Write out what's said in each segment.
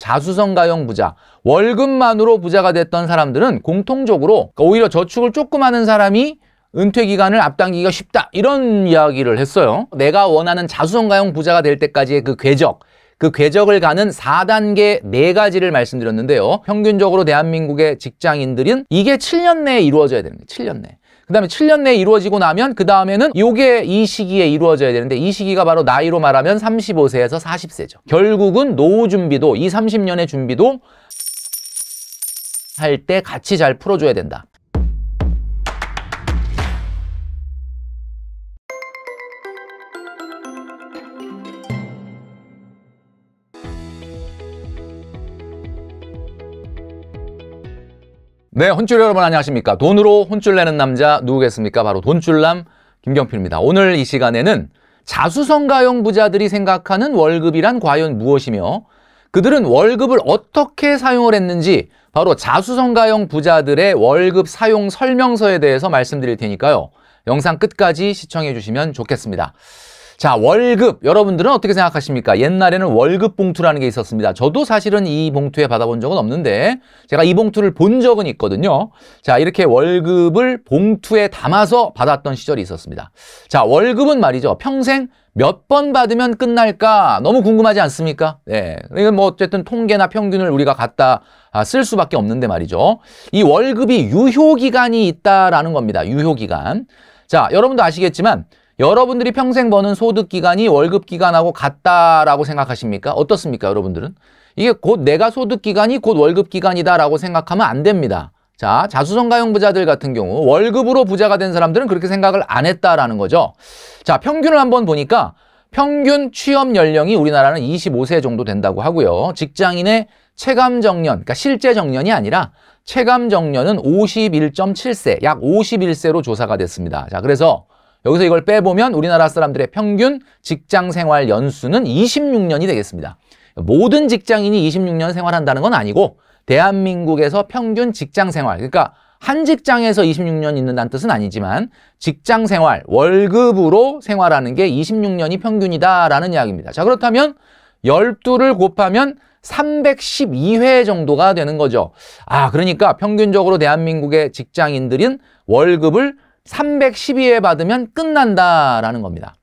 자수성가형 부자, 월급만으로 부자가 됐던 사람들은 공통적으로 오히려 저축을 조금 하는 사람이 은퇴 기간을 앞당기기가 쉽다, 이런 이야기를 했어요. 내가 원하는 자수성가형 부자가 될 때까지의 그 궤적을 가는 4단계 4가지를 말씀드렸는데요. 평균적으로 대한민국의 직장인들은 이게 7년 내에 이루어져야 되는 거예요. 7년 내에. 그 다음에 7년 내에 이루어지고 나면 그 다음에는 이게 이 시기에 이루어져야 되는데, 이 시기가 바로 나이로 말하면 35세에서 40세죠. 결국은 노후 준비도, 이 30년의 준비도 할 때 같이 잘 풀어줘야 된다. 네, 혼줄 여러분 안녕하십니까? 돈으로 혼줄 내는 남자 누구겠습니까? 바로 돈줄남 김경필입니다. 오늘 이 시간에는 자수성가형 부자들이 생각하는 월급이란 과연 무엇이며, 그들은 월급을 어떻게 사용을 했는지 바로 자수성가형 부자들의 월급 사용 설명서에 대해서 말씀드릴 테니까요. 영상 끝까지 시청해 주시면 좋겠습니다. 자, 월급, 여러분들은 어떻게 생각하십니까? 옛날에는 월급 봉투라는 게 있었습니다. 저도 사실은 이 봉투에 받아본 적은 없는데 제가 이 봉투를 본 적은 있거든요. 자, 이렇게 월급을 봉투에 담아서 받았던 시절이 있었습니다. 자, 월급은 말이죠, 평생 몇 번 받으면 끝날까 너무 궁금하지 않습니까? 네, 이건 뭐 어쨌든 통계나 평균을 우리가 갖다 쓸 수밖에 없는데 말이죠, 이 월급이 유효기간이 있다라는 겁니다. 유효기간. 자, 여러분도 아시겠지만 여러분들이 평생 버는 소득 기간이 월급 기간하고 같다라고 생각하십니까? 어떻습니까, 여러분들은? 이게 곧 내가 소득 기간이 곧 월급 기간이다라고 생각하면 안 됩니다. 자, 자수성가형 부자들 같은 경우 월급으로 부자가 된 사람들은 그렇게 생각을 안 했다라는 거죠. 자, 평균을 한번 보니까 평균 취업 연령이 우리나라는 25세 정도 된다고 하고요. 직장인의 체감 정년, 그러니까 실제 정년이 아니라 체감 정년은 51.7세, 약 51세로 조사가 됐습니다. 자, 그래서 여기서 이걸 빼보면 우리나라 사람들의 평균 직장 생활 연수는 26년이 되겠습니다. 모든 직장인이 26년 생활한다는 건 아니고 대한민국에서 평균 직장 생활, 그러니까 한 직장에서 26년 있는다는 뜻은 아니지만 직장 생활, 월급으로 생활하는 게 26년이 평균이다라는 이야기입니다. 자, 그렇다면 12를 곱하면 312회 정도가 되는 거죠. 아, 그러니까 평균적으로 대한민국의 직장인들은 월급을 312회 받으면 끝난다라는 겁니다.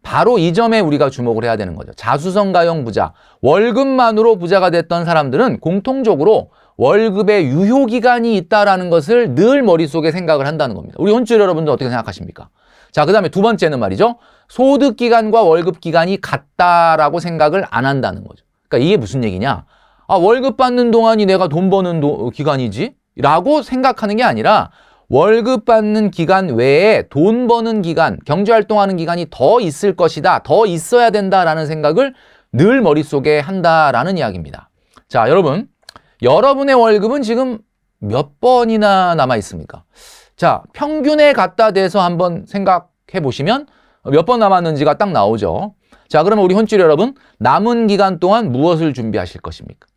바로 이 점에 우리가 주목을 해야 되는 거죠. 자수성가형 부자, 월급만으로 부자가 됐던 사람들은 공통적으로 월급의 유효기간이 있다라는 것을 늘 머릿속에 생각을 한다는 겁니다. 우리 혼줄 여러분들 어떻게 생각하십니까? 자, 그 다음에 두 번째는 말이죠, 소득기간과 월급기간이 같다라고 생각을 안 한다는 거죠. 그러니까 이게 무슨 얘기냐? 아, 월급 받는 동안이 내가 돈 버는 기간이지? 라고 생각하는 게 아니라 월급 받는 기간 외에 돈 버는 기간, 경제활동하는 기간이 더 있을 것이다, 더 있어야 된다라는 생각을 늘 머릿속에 한다라는 이야기입니다. 자, 여러분, 여러분의 월급은 지금 몇 번이나 남아 있습니까? 자, 평균에 갖다 대서 한번 생각해 보시면 몇 번 남았는지가 딱 나오죠. 자, 그러면 우리 혼줄 여러분, 남은 기간 동안 무엇을 준비하실 것입니까?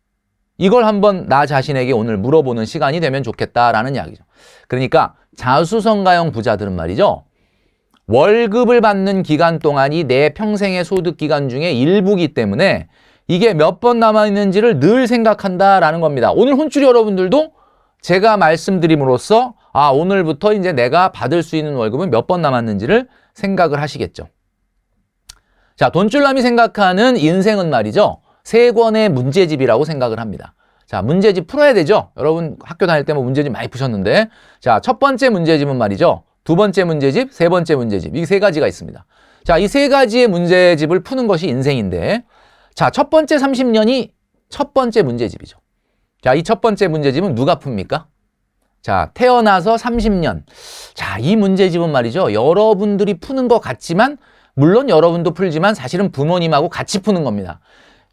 이걸 한번 나 자신에게 오늘 물어보는 시간이 되면 좋겠다라는 이야기죠. 그러니까 자수성가형 부자들은 말이죠, 월급을 받는 기간 동안이 내 평생의 소득 기간 중에 일부기 때문에 이게 몇 번 남아있는지를 늘 생각한다라는 겁니다. 오늘 혼줄 여러분들도 제가 말씀드림으로써 아, 오늘부터 이제 내가 받을 수 있는 월급은 몇 번 남았는지를 생각을 하시겠죠. 자, 돈줄남이 생각하는 인생은 말이죠, 3권의 문제집이라고 생각을 합니다. 자, 문제집 풀어야 되죠? 여러분 학교 다닐 때 뭐 문제집 많이 푸셨는데, 자, 첫 번째 문제집은 말이죠, 두 번째 문제집, 세 번째 문제집, 이 3가지가 있습니다. 자, 이 3가지의 문제집을 푸는 것이 인생인데, 자, 첫 번째 30년이 첫 번째 문제집이죠. 자, 이 첫 번째 문제집은 누가 풉니까? 자, 태어나서 30년. 자, 이 문제집은 말이죠, 여러분들이 푸는 것 같지만, 물론 여러분도 풀지만 사실은 부모님하고 같이 푸는 겁니다.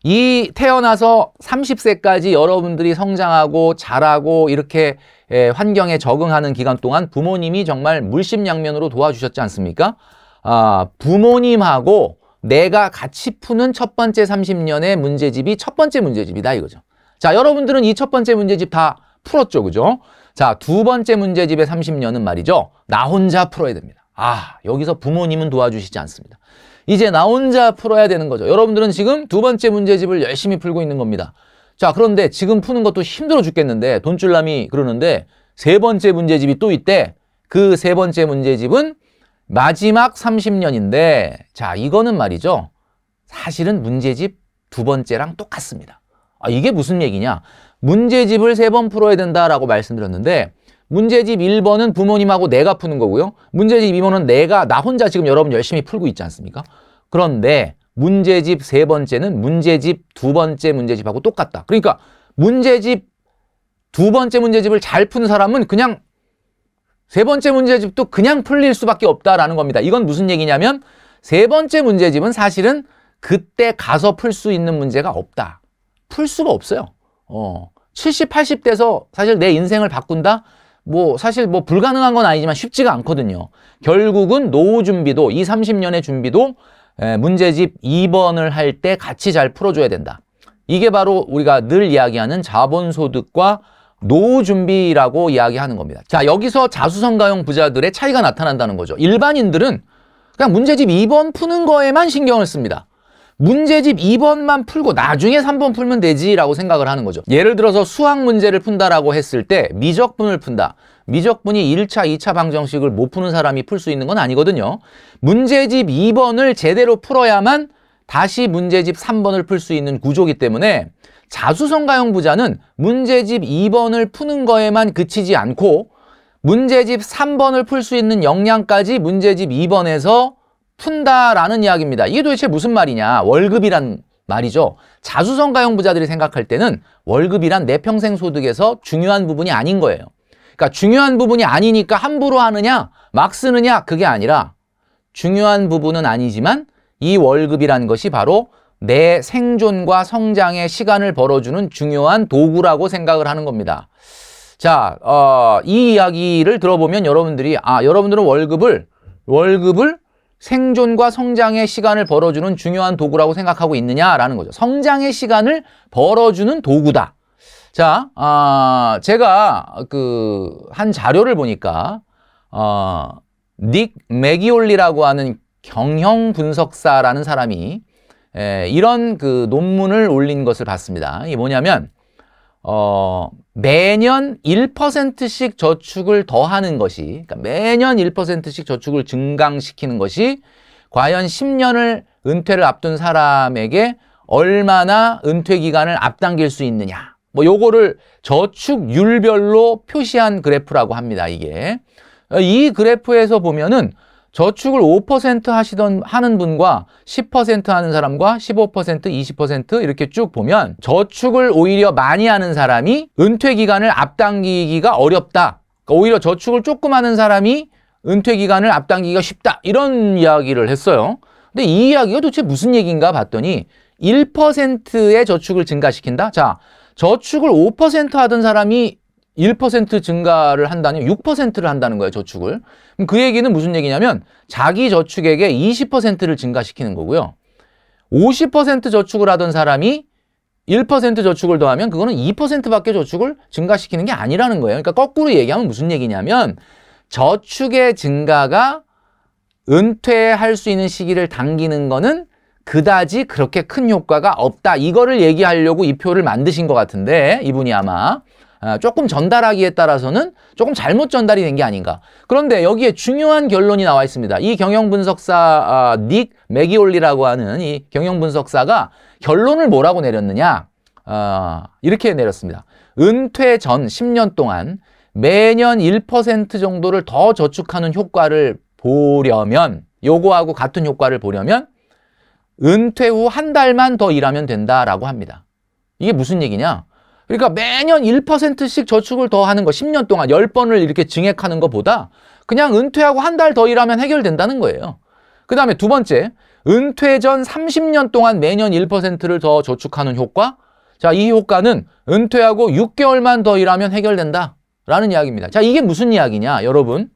이 태어나서 30세까지 여러분들이 성장하고 자라고 이렇게 환경에 적응하는 기간 동안 부모님이 정말 물심양면으로 도와주셨지 않습니까? 아, 부모님하고 내가 같이 푸는 첫 번째 30년의 문제집이 첫 번째 문제집이다 이거죠. 자, 여러분들은 이 첫 번째 문제집 다 풀었죠, 그죠? 자, 두 번째 문제집의 30년은 말이죠, 나 혼자 풀어야 됩니다. 아, 여기서 부모님은 도와주시지 않습니다. 이제 나 혼자 풀어야 되는 거죠. 여러분들은 지금 두 번째 문제집을 열심히 풀고 있는 겁니다. 자, 그런데 지금 푸는 것도 힘들어 죽겠는데 돈줄남이 그러는데 세 번째 문제집이 또 있대. 그 세 번째 문제집은 마지막 30년인데 자, 이거는 말이죠. 사실은 문제집 두 번째랑 똑같습니다. 이게 무슨 얘기냐? 문제집을 3번 풀어야 된다라고 말씀드렸는데 문제집 1번은 부모님하고 내가 푸는 거고요. 문제집 2번은 나 혼자 지금 여러분 열심히 풀고 있지 않습니까? 그런데 문제집 세 번째는 문제집 두 번째 문제집하고 똑같다. 그러니까 문제집 두 번째 문제집을 잘 푸는 사람은 그냥 세 번째 문제집도 그냥 풀릴 수밖에 없다라는 겁니다. 이건 무슨 얘기냐면 세 번째 문제집은 사실은 그때 가서 풀 수 있는 문제가 없다. 풀 수가 없어요. 70, 80대에서 사실 내 인생을 바꾼다? 사실 불가능한 건 아니지만 쉽지가 않거든요. 결국은 노후 준비도, 20, 30년의 준비도 문제집 2번을 할 때 같이 잘 풀어줘야 된다. 이게 바로 우리가 늘 이야기하는 자본소득과 노후 준비라고 이야기하는 겁니다. 자, 여기서 자수성가형 부자들의 차이가 나타난다는 거죠. 일반인들은 그냥 문제집 2번 푸는 거에만 신경을 씁니다. 문제집 2번만 풀고 나중에 3번 풀면 되지라고 생각을 하는 거죠. 예를 들어서 수학 문제를 푼다라고 했을 때 미적분을 푼다. 미적분이 1차, 2차 방정식을 못 푸는 사람이 풀 수 있는 건 아니거든요. 문제집 2번을 제대로 풀어야만 다시 문제집 3번을 풀 수 있는 구조이기 때문에 자수성가형 부자는 문제집 2번을 푸는 거에만 그치지 않고 문제집 3번을 풀 수 있는 역량까지 문제집 2번에서 푼다라는 이야기입니다. 이게 도대체 무슨 말이냐? 월급이란 말이죠. 자수성가형 부자들이 생각할 때는 월급이란 내 평생 소득에서 중요한 부분이 아닌 거예요. 그러니까 중요한 부분이 아니니까 함부로 하느냐, 막 쓰느냐, 그게 아니라 중요한 부분은 아니지만 이 월급이란 것이 바로 내 생존과 성장의 시간을 벌어주는 중요한 도구라고 생각을 하는 겁니다. 자, 이 이야기를 들어보면 여러분들이 여러분들은 월급을 생존과 성장의 시간을 벌어주는 중요한 도구라고 생각하고 있느냐라는 거죠. 성장의 시간을 벌어주는 도구다. 자, 제가 한 자료를 보니까 닉 매기올리라고 하는 경영 분석사라는 사람이 이런 논문을 올린 것을 봤습니다. 이게 뭐냐면 매년 1%씩 저축을 더하는 것이, 그러니까 매년 1%씩 저축을 증강시키는 것이 과연 10년을 은퇴를 앞둔 사람에게 얼마나 은퇴 기간을 앞당길 수 있느냐. 요거를 저축률별로 표시한 그래프라고 합니다. 이게. 이 그래프에서 보면은 저축을 5% 하는 분과 10% 하는 사람과 15%, 20% 이렇게 쭉 보면 저축을 오히려 많이 하는 사람이 은퇴 기간을 앞당기기가 어렵다. 그러니까 오히려 저축을 조금 하는 사람이 은퇴 기간을 앞당기기가 쉽다. 이런 이야기를 했어요. 근데 이 이야기가 도대체 무슨 얘기인가 봤더니 1%의 저축을 증가시킨다? 자, 저축을 5% 하던 사람이 1% 증가를 한다면 6%를 한다는 거예요, 저축을. 그럼 그 얘기는 무슨 얘기냐면 자기 저축액의 20%를 증가시키는 거고요. 50% 저축을 하던 사람이 1% 저축을 더하면 그거는 2%밖에 저축을 증가시키는 게 아니라는 거예요. 그러니까 거꾸로 얘기하면 무슨 얘기냐면 저축의 증가가 은퇴할 수 있는 시기를 당기는 거는 그다지 그렇게 큰 효과가 없다. 이거를 얘기하려고 이 표를 만드신 것 같은데 이분이 아마 조금 전달하기에 따라서는 조금 잘못 전달이 된 게 아닌가. 그런데 여기에 중요한 결론이 나와 있습니다. 이 경영분석사 닉 매기올리라고 하는 이 경영분석사가 결론을 뭐라고 내렸느냐. 이렇게 내렸습니다. 은퇴 전 10년 동안 매년 1% 정도를 더 저축하는 효과를 보려면, 요거하고 같은 효과를 보려면 은퇴 후 한 달만 더 일하면 된다라고 합니다. 이게 무슨 얘기냐? 그러니까 매년 1%씩 저축을 더 하는 거, 10년 동안 10번을 이렇게 증액하는 것보다 그냥 은퇴하고 한 달 더 일하면 해결된다는 거예요. 그 다음에 두 번째, 은퇴 전 30년 동안 매년 1%를 더 저축하는 효과. 자, 이 효과는 은퇴하고 6개월만 더 일하면 해결된다라는 이야기입니다. 자, 이게 무슨 이야기냐, 여러분?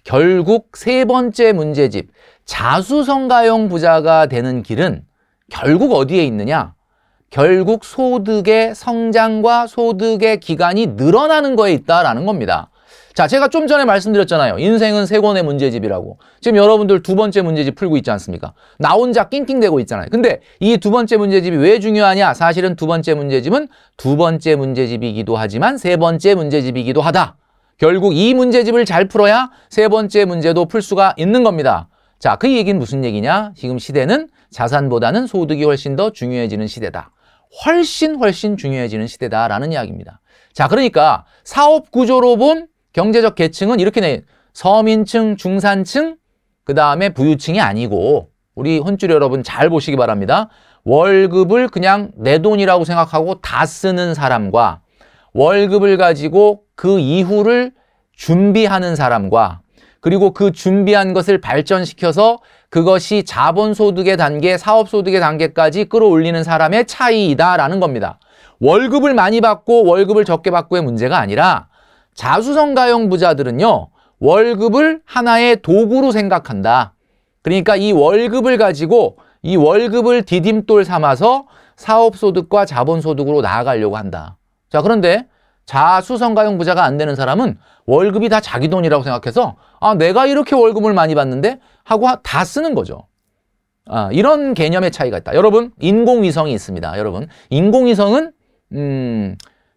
결국 세 번째 문제집, 자수성가형 부자가 되는 길은 결국 어디에 있느냐? 결국 소득의 성장과 소득의 기간이 늘어나는 거에 있다라는 겁니다. 자, 제가 좀 전에 말씀드렸잖아요. 인생은 세 권의 문제집이라고. 지금 여러분들 두 번째 문제집 풀고 있지 않습니까? 나 혼자 낑낑대고 있잖아요. 근데 이 두 번째 문제집이 왜 중요하냐? 사실은 두 번째 문제집은 두 번째 문제집이기도 하지만 세 번째 문제집이기도 하다. 결국 이 문제집을 잘 풀어야 세 번째 문제도 풀 수가 있는 겁니다. 자, 그 얘기는 무슨 얘기냐? 지금 시대는 자산보다는 소득이 훨씬 더 중요해지는 시대다. 훨씬 중요해지는 시대다라는 이야기입니다. 자, 그러니까 사업 구조로 본 경제적 계층은 이렇게 서민층, 중산층, 그 다음에 부유층이 아니고 우리 혼줄 여러분 잘 보시기 바랍니다. 월급을 그냥 내 돈이라고 생각하고 다 쓰는 사람과 월급을 가지고 그 이후를 준비하는 사람과 그리고 그 준비한 것을 발전시켜서 그것이 자본소득의 단계, 사업소득의 단계까지 끌어올리는 사람의 차이다라는 겁니다. 월급을 많이 받고 월급을 적게 받고의 문제가 아니라 자수성가형 부자들은요, 월급을 하나의 도구로 생각한다. 그러니까 이 월급을 가지고 이 월급을 디딤돌 삼아서 사업소득과 자본소득으로 나아가려고 한다. 자, 그런데 자수성가형 부자가 안 되는 사람은 월급이 다 자기 돈이라고 생각해서 아, 내가 이렇게 월급을 많이 받는데 하고 다 쓰는 거죠. 이런 개념의 차이가 있다. 여러분, 인공위성이 있습니다. 여러분, 인공위성은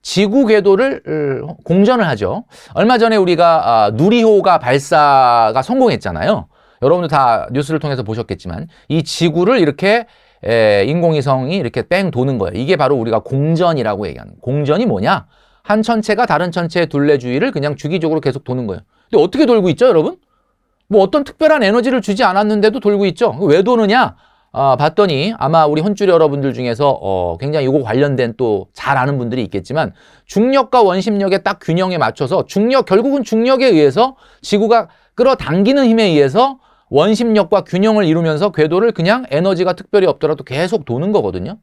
지구 궤도를 공전을 하죠. 얼마 전에 우리가 누리호가 발사가 성공했잖아요. 여러분들 다 뉴스를 통해서 보셨겠지만 이 지구를 이렇게 인공위성이 이렇게 뺑 도는 거예요. 이게 바로 우리가 공전이라고 얘기하는 거예요. 공전이 뭐냐? 한 천체가 다른 천체의 둘레 주위를 그냥 주기적으로 계속 도는 거예요. 근데 어떻게 돌고 있죠, 여러분? 뭐 어떤 특별한 에너지를 주지 않았는데도 돌고 있죠. 왜 도느냐? 봤더니 아마 우리 혼줄 여러분들 중에서 굉장히 이거 관련된 또 잘 아는 분들이 있겠지만 중력과 원심력의 딱 균형에 맞춰서 결국은 중력에 의해서 지구가 끌어당기는 힘에 의해서 원심력과 균형을 이루면서 궤도를 그냥 에너지가 특별히 없더라도 계속 도는 거거든요.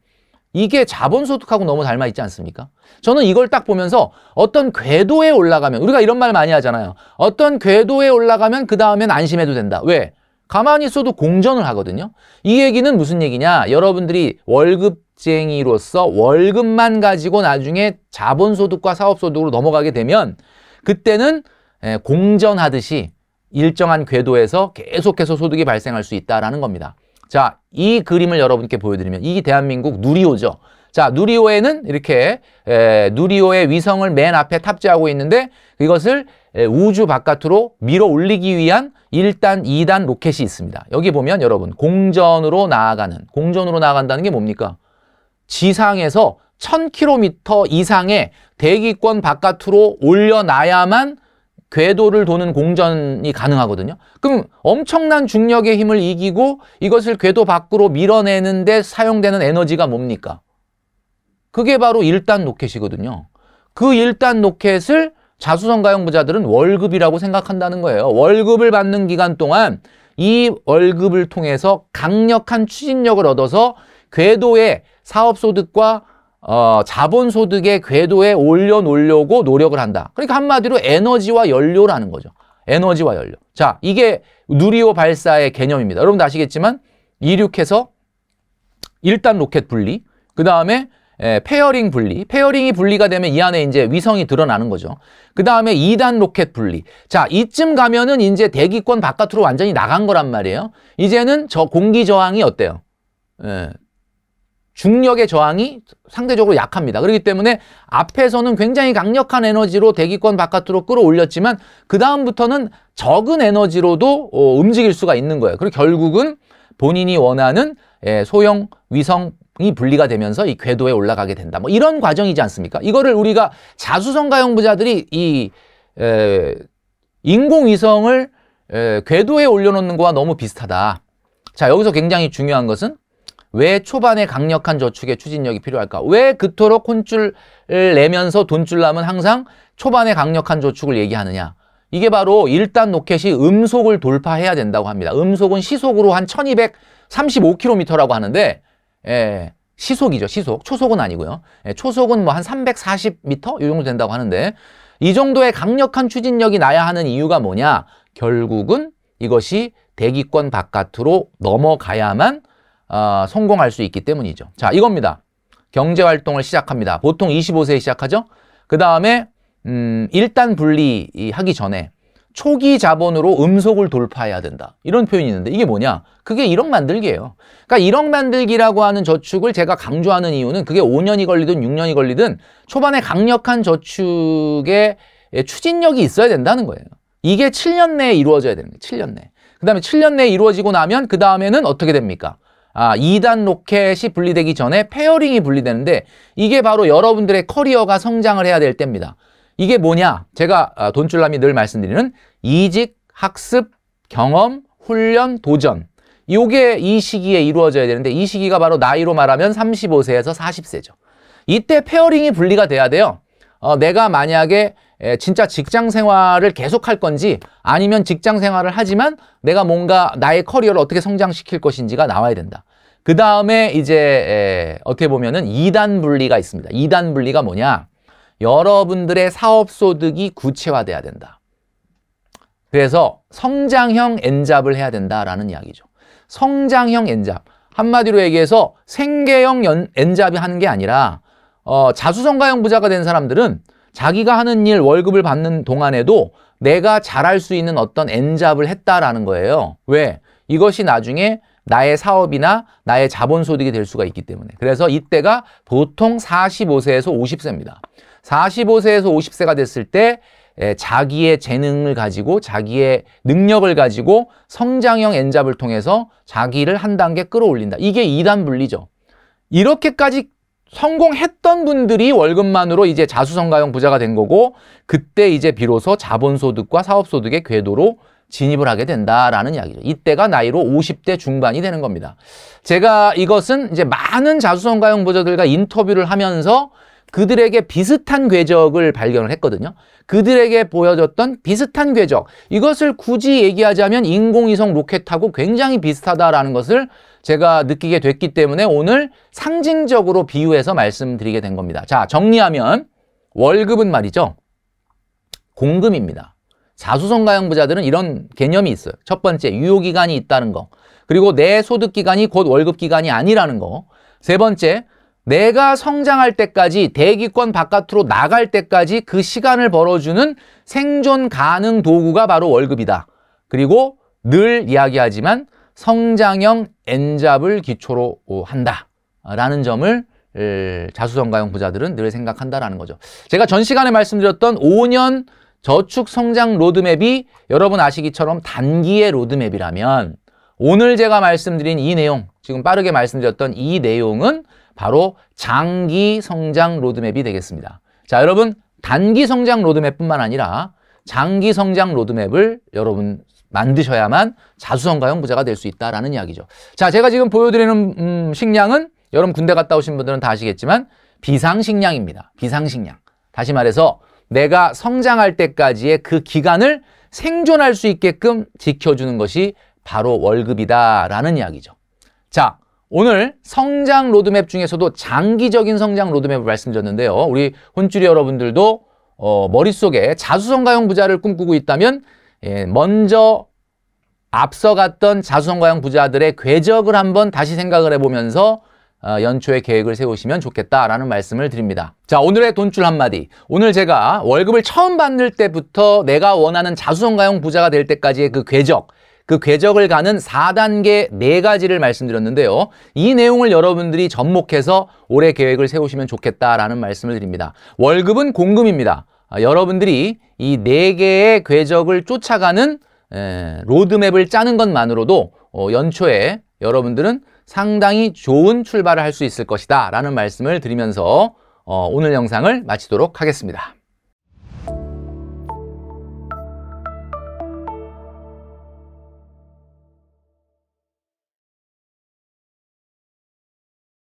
이게 자본소득하고 너무 닮아 있지 않습니까? 저는 이걸 딱 보면서 어떤 궤도에 올라가면, 우리가 이런 말 많이 하잖아요. 어떤 궤도에 올라가면 그 다음엔 안심해도 된다. 왜? 가만히 있어도 공전을 하거든요. 이 얘기는 무슨 얘기냐? 여러분들이 월급쟁이로서 월급만 가지고 나중에 자본소득과 사업소득으로 넘어가게 되면 그때는 공전하듯이 일정한 궤도에서 계속해서 소득이 발생할 수 있다라는 겁니다. 자, 이 그림을 여러분께 보여드리면 이 대한민국 누리호죠. 자, 누리호에는 이렇게 누리호의 위성을 맨 앞에 탑재하고 있는데 이것을 우주 바깥으로 밀어 올리기 위한 1단, 2단 로켓이 있습니다. 여기 보면 여러분 공전으로 나아간다는 게 뭡니까? 지상에서 1000km 이상의 대기권 바깥으로 올려놔야만 궤도를 도는 공전이 가능하거든요. 그럼 엄청난 중력의 힘을 이기고 이것을 궤도 밖으로 밀어내는데 사용되는 에너지가 뭡니까? 그게 바로 1단 로켓이거든요. 그 1단 로켓을 자수성가형 부자들은 월급이라고 생각한다는 거예요. 월급을 받는 기간 동안 이 월급을 통해서 강력한 추진력을 얻어서 궤도의 사업소득과 자본소득의 궤도에 올려놓으려고 노력을 한다. 그러니까 한마디로 에너지와 연료라는 거죠. 에너지와 연료. 자, 이게 누리호 발사의 개념입니다. 여러분도 아시겠지만 이륙해서 1단 로켓 분리, 그 다음에 페어링 분리, 페어링이 분리가 되면 이 안에 이제 위성이 드러나는 거죠. 그 다음에 2단 로켓 분리. 자, 이쯤 가면은 이제 대기권 바깥으로 완전히 나간 거란 말이에요. 이제는 공기 저항이 어때요? 중력의 저항이 상대적으로 약합니다. 그렇기 때문에 앞에서는 굉장히 강력한 에너지로 대기권 바깥으로 끌어올렸지만 그 다음부터는 적은 에너지로도 움직일 수가 있는 거예요. 그리고 결국은 본인이 원하는 소형 위성이 분리가 되면서 이 궤도에 올라가게 된다. 뭐 이런 과정이지 않습니까? 이거를 우리가 자수성가형 부자들이 이 인공위성을 궤도에 올려놓는 거와 너무 비슷하다. 자, 여기서 굉장히 중요한 것은 왜 초반에 강력한 저축의 추진력이 필요할까? 왜 그토록 혼쭐을 내면서 돈줄 남은 항상 초반에 강력한 저축을 얘기하느냐? 이게 바로 1단 로켓이 음속을 돌파해야 된다고 합니다. 음속은 시속으로 한 1235km라고 하는데 시속이죠. 시속. 초속은 아니고요. 초속은 뭐 한 340m? 이 정도 된다고 하는데 이 정도의 강력한 추진력이 나야 하는 이유가 뭐냐? 결국은 이것이 대기권 바깥으로 넘어가야만 성공할 수 있기 때문이죠. 자, 이겁니다. 경제활동을 시작합니다. 보통 25세에 시작하죠. 그 다음에 일단 분리하기 전에 초기 자본으로 음속을 돌파해야 된다. 이런 표현이 있는데 이게 뭐냐? 그게 1억 만들기예요. 그러니까 1억 만들기라고 하는 저축을 제가 강조하는 이유는 그게 5년이 걸리든 6년이 걸리든 초반에 강력한 저축의 추진력이 있어야 된다는 거예요. 이게 7년 내에 이루어져야 되는 거예요. 7년 내에. 그 다음에 7년 내에 이루어지고 나면 그 다음에는 어떻게 됩니까? 2단 로켓이 분리되기 전에 페어링이 분리되는데 이게 바로 여러분들의 커리어가 성장을 해야 될 때입니다. 이게 뭐냐? 제가 돈줄남이 늘 말씀드리는 이직, 학습, 경험, 훈련, 도전. 요게 이 시기에 이루어져야 되는데 이 시기가 바로 나이로 말하면 35세에서 40세죠. 이때 페어링이 분리가 돼야 돼요. 내가 만약에 진짜 직장 생활을 계속할 건지 아니면 직장 생활을 하지만 내가 뭔가 나의 커리어를 어떻게 성장시킬 것인지가 나와야 된다. 그 다음에 이제 어떻게 보면은 2단 분리가 있습니다. 2단 분리가 뭐냐? 여러분들의 사업 소득이 구체화돼야 된다. 그래서 성장형 N잡을 해야 된다라는 이야기죠. 성장형 N잡. 한마디로 얘기해서 생계형 N잡이 하는 게 아니라 자수성가형 부자가 된 사람들은 자기가 하는 일 월급을 받는 동안에도 내가 잘할 수 있는 어떤 N잡을 했다라는 거예요. 왜? 이것이 나중에 나의 사업이나 나의 자본소득이 될 수가 있기 때문에. 그래서 이때가 보통 45세에서 50세입니다. 45세에서 50세가 됐을 때 자기의 재능을 가지고 자기의 능력을 가지고 성장형 N잡을 통해서 자기를 한 단계 끌어올린다. 이게 2단 분리죠. 이렇게까지 성공했던 분들이 월급만으로 이제 자수성가형 부자가 된 거고 그때 이제 비로소 자본소득과 사업소득의 궤도로 진입을 하게 된다라는 이야기죠. 이때가 나이로 50대 중반이 되는 겁니다. 제가 이것은 이제 많은 자수성가형 부자들과 인터뷰를 하면서 그들에게 비슷한 궤적을 발견을 했거든요. 그들에게 보여줬던 비슷한 궤적. 이것을 굳이 얘기하자면 인공위성 로켓하고 굉장히 비슷하다라는 것을 제가 느끼게 됐기 때문에 오늘 상징적으로 비유해서 말씀드리게 된 겁니다. 자, 정리하면 월급은 말이죠. 공금입니다. 자수성가형 부자들은 이런 개념이 있어요. 첫 번째, 유효기간이 있다는 거. 그리고 내 소득기간이 곧 월급기간이 아니라는 거. 세 번째, 내가 성장할 때까지 대기권 바깥으로 나갈 때까지 그 시간을 벌어주는 생존 가능 도구가 바로 월급이다. 그리고 늘 이야기하지만 성장형 N잡을 기초로 한다. 라는 점을 자수성가형 부자들은 늘 생각한다라는 거죠. 제가 전 시간에 말씀드렸던 5년 저축 성장 로드맵이 여러분 아시기처럼 단기의 로드맵이라면 오늘 제가 말씀드린 이 내용, 지금 빠르게 말씀드렸던 이 내용은 바로 장기 성장 로드맵이 되겠습니다. 자, 여러분 단기 성장 로드맵뿐만 아니라 장기 성장 로드맵을 여러분 만드셔야만 자수성가형 부자가 될 수 있다라는 이야기죠. 자, 제가 지금 보여드리는 식량은 여러분 군대 갔다 오신 분들은 다 아시겠지만 비상식량입니다. 비상식량. 다시 말해서 내가 성장할 때까지의 그 기간을 생존할 수 있게끔 지켜주는 것이 바로 월급이다라는 이야기죠. 자, 오늘 성장 로드맵 중에서도 장기적인 성장 로드맵을 말씀드렸는데요. 우리 혼쭐이 여러분들도 머릿속에 자수성가형 부자를 꿈꾸고 있다면 먼저 앞서갔던 자수성가형 부자들의 궤적을 한번 다시 생각을 해보면서 연초에 계획을 세우시면 좋겠다라는 말씀을 드립니다. 자, 오늘의 돈줄 한마디. 오늘 제가 월급을 처음 받을 때부터 내가 원하는 자수성가형 부자가 될 때까지의 그 궤적을 가는 4단계 4가지를 말씀드렸는데요. 이 내용을 여러분들이 접목해서 올해 계획을 세우시면 좋겠다라는 말씀을 드립니다. 월급은 공금입니다. 여러분들이 이 4개의 궤적을 쫓아가는 로드맵을 짜는 것만으로도 연초에 여러분들은 상당히 좋은 출발을 할 수 있을 것이다 라는 말씀을 드리면서 오늘 영상을 마치도록 하겠습니다.